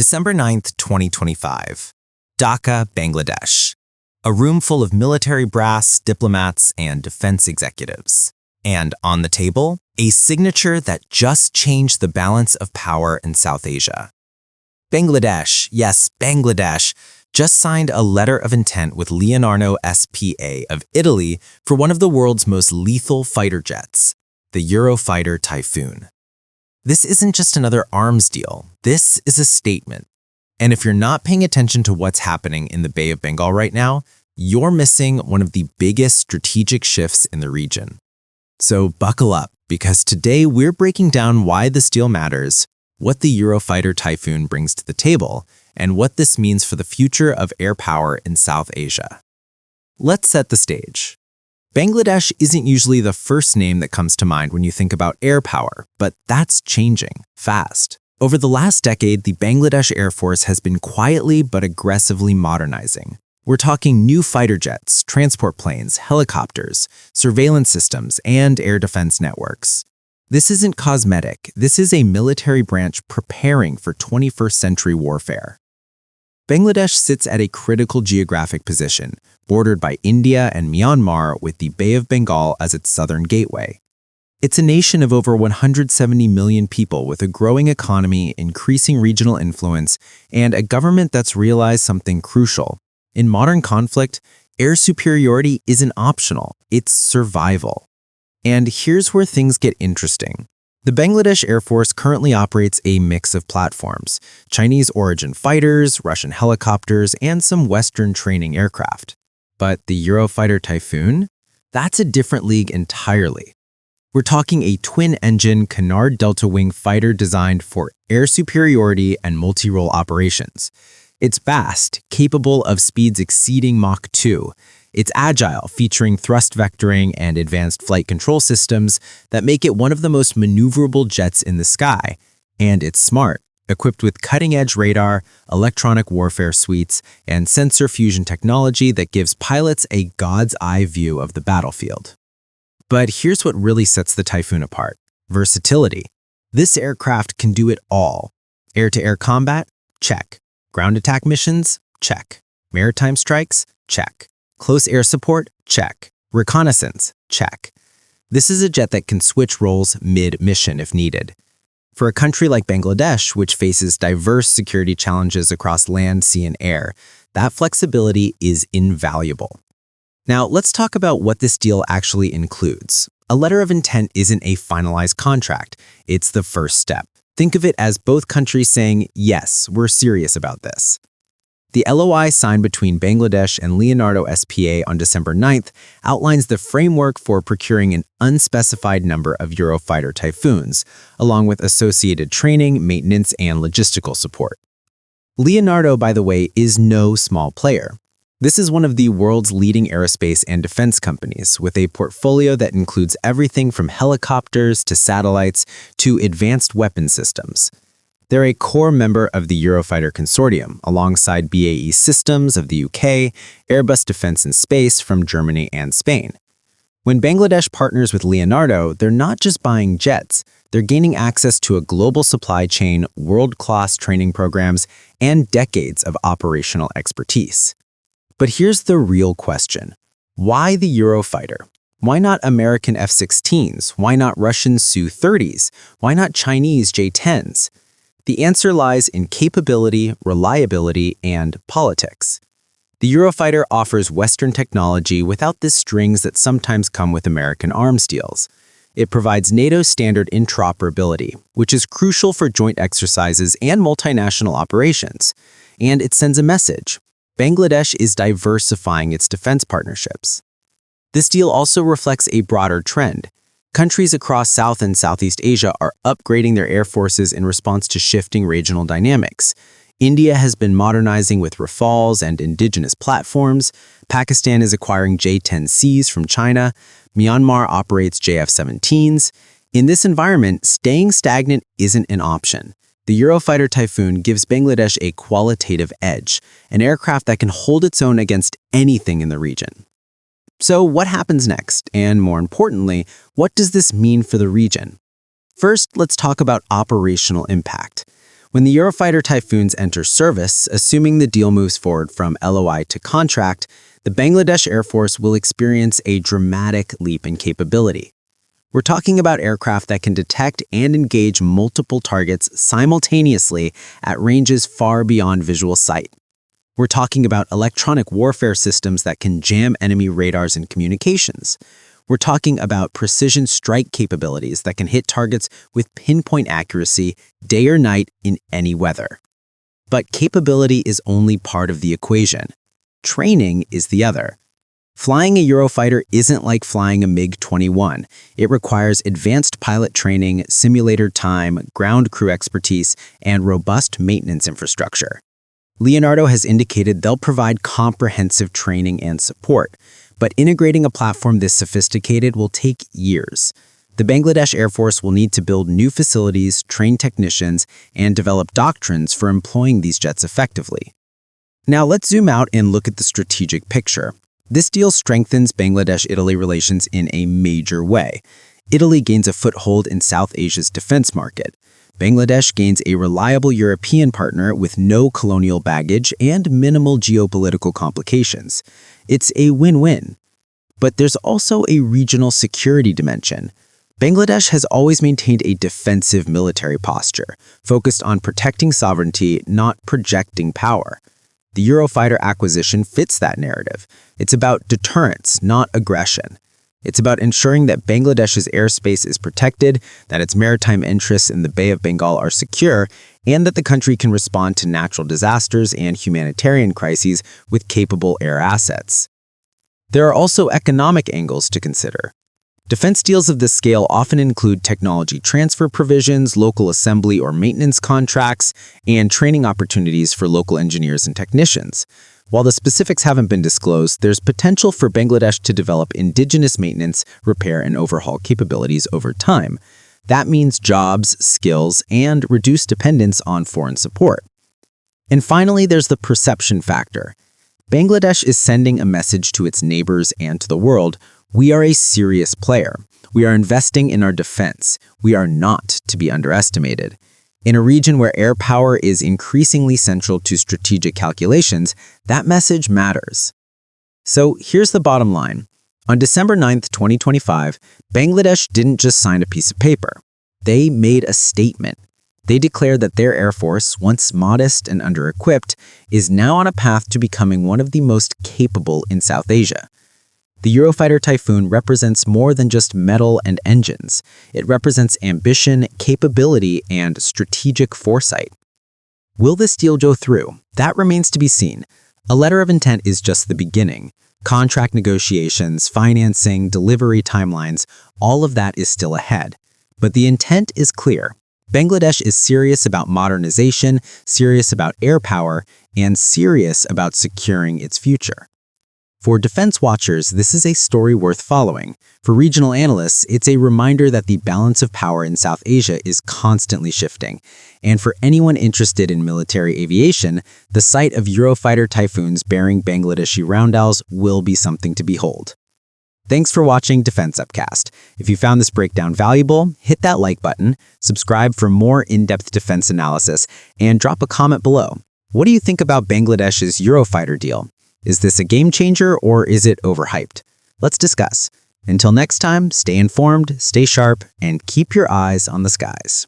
December 9th, 2025. Dhaka, Bangladesh. A room full of military brass, diplomats, and defense executives. And on the table, a signature that just changed the balance of power in South Asia. Bangladesh, yes, Bangladesh, just signed a letter of intent with Leonardo S.p.A. of Italy for one of the world's most lethal fighter jets, the Eurofighter Typhoon. This isn't just another arms deal, this is a statement. And if you're not paying attention to what's happening in the Bay of Bengal right now, you're missing one of the biggest strategic shifts in the region. So buckle up, because today we're breaking down why this deal matters, what the Eurofighter Typhoon brings to the table, and what this means for the future of air power in South Asia. Let's set the stage. Bangladesh isn't usually the first name that comes to mind when you think about air power, but that's changing fast. Over the last decade, the Bangladesh Air Force has been quietly but aggressively modernizing. We're talking new fighter jets, transport planes, helicopters, surveillance systems, and air defense networks. This isn't cosmetic, this is a military branch preparing for 21st century warfare. Bangladesh sits at a critical geographic position, bordered by India and Myanmar with the Bay of Bengal as its southern gateway. It's a nation of over 170 million people with a growing economy, increasing regional influence, and a government that's realized something crucial. In modern conflict, air superiority isn't optional, it's survival. And here's where things get interesting. The Bangladesh Air Force currently operates a mix of platforms: Chinese origin fighters, Russian helicopters, and some Western training aircraft. But the Eurofighter Typhoon? That's a different league entirely. We're talking a twin-engine Canard Delta Wing fighter designed for air superiority and multi-role operations. It's fast, capable of speeds exceeding Mach 2. It's agile, featuring thrust vectoring and advanced flight control systems that make it one of the most maneuverable jets in the sky. And it's smart, equipped with cutting-edge radar, electronic warfare suites, and sensor fusion technology that gives pilots a god's eye view of the battlefield. But here's what really sets the Typhoon apart: versatility. This aircraft can do it all. Air-to-air combat? Check. Ground attack missions? Check. Maritime strikes? Check. Close air support? Check. Reconnaissance? Check. This is a jet that can switch roles mid-mission if needed. For a country like Bangladesh, which faces diverse security challenges across land, sea, and air, that flexibility is invaluable. Now, let's talk about what this deal actually includes. A letter of intent isn't a finalized contract. It's the first step. Think of it as both countries saying, yes, we're serious about this. The LOI signed between Bangladesh and Leonardo S.p.A. on December 9th outlines the framework for procuring an unspecified number of Eurofighter Typhoons, along with associated training, maintenance, and logistical support. Leonardo, by the way, is no small player. This is one of the world's leading aerospace and defense companies, with a portfolio that includes everything from helicopters to satellites to advanced weapon systems. They're a core member of the Eurofighter Consortium, alongside BAE Systems of the UK, Airbus Defence and Space from Germany and Spain. When Bangladesh partners with Leonardo, they're not just buying jets, they're gaining access to a global supply chain, world-class training programs, and decades of operational expertise. But here's the real question. Why the Eurofighter? Why not American F-16s? Why not Russian Su-30s? Why not Chinese J-10s? The answer lies in capability, reliability, and politics. The Eurofighter offers Western technology without the strings that sometimes come with American arms deals. It provides NATO standard interoperability, which is crucial for joint exercises and multinational operations. And it sends a message. Bangladesh is diversifying its defense partnerships. This deal also reflects a broader trend. Countries across South and Southeast Asia are upgrading their air forces in response to shifting regional dynamics. India has been modernizing with Rafales and indigenous platforms. Pakistan is acquiring J-10Cs from China. Myanmar operates JF-17s. In this environment, staying stagnant isn't an option. The Eurofighter Typhoon gives Bangladesh a qualitative edge, an aircraft that can hold its own against anything in the region. So what happens next? And more importantly, what does this mean for the region? First, let's talk about operational impact. When the Eurofighter Typhoons enter service, assuming the deal moves forward from LOI to contract, the Bangladesh Air Force will experience a dramatic leap in capability. We're talking about aircraft that can detect and engage multiple targets simultaneously at ranges far beyond visual sight. We're talking about electronic warfare systems that can jam enemy radars and communications. We're talking about precision strike capabilities that can hit targets with pinpoint accuracy day or night in any weather. But capability is only part of the equation. Training is the other. Flying a Eurofighter isn't like flying a MiG-21. It requires advanced pilot training, simulator time, ground crew expertise, and robust maintenance infrastructure. Leonardo has indicated they'll provide comprehensive training and support, but integrating a platform this sophisticated will take years. The Bangladesh Air Force will need to build new facilities, train technicians, and develop doctrines for employing these jets effectively. Now let's zoom out and look at the strategic picture. This deal strengthens Bangladesh-Italy relations in a major way. Italy gains a foothold in South Asia's defense market. Bangladesh gains a reliable European partner with no colonial baggage and minimal geopolitical complications. It's a win-win. But there's also a regional security dimension. Bangladesh has always maintained a defensive military posture, focused on protecting sovereignty, not projecting power. The Eurofighter acquisition fits that narrative. It's about deterrence, not aggression. It's about ensuring that Bangladesh's airspace is protected, that its maritime interests in the Bay of Bengal are secure, and that the country can respond to natural disasters and humanitarian crises with capable air assets. There are also economic angles to consider. Defense deals of this scale often include technology transfer provisions, local assembly or maintenance contracts, and training opportunities for local engineers and technicians. While the specifics haven't been disclosed, there's potential for Bangladesh to develop indigenous maintenance, repair, and overhaul capabilities over time. That means jobs, skills, and reduced dependence on foreign support. And finally, there's the perception factor. Bangladesh is sending a message to its neighbors and to the world: we are a serious player. We are investing in our defense. We are not to be underestimated. In a region where air power is increasingly central to strategic calculations, that message matters. So here's the bottom line. On December 9, 2025, Bangladesh didn't just sign a piece of paper. They made a statement. They declared that their air force, once modest and under-equipped, is now on a path to becoming one of the most capable in South Asia. The Eurofighter Typhoon represents more than just metal and engines. It represents ambition, capability, and strategic foresight. Will this deal go through? That remains to be seen. A letter of intent is just the beginning. Contract negotiations, financing, delivery timelines, all of that is still ahead. But the intent is clear. Bangladesh is serious about modernization, serious about air power, and serious about securing its future. For defense watchers, this is a story worth following. For regional analysts, it's a reminder that the balance of power in South Asia is constantly shifting. And for anyone interested in military aviation, the sight of Eurofighter Typhoons bearing Bangladeshi roundels will be something to behold. Thanks for watching Defense Upcast. If you found this breakdown valuable, hit that like button, subscribe for more in-depth defense analysis, and drop a comment below. What do you think about Bangladesh's Eurofighter deal? Is this a game changer or is it overhyped? Let's discuss. Until next time, stay informed, stay sharp, and keep your eyes on the skies.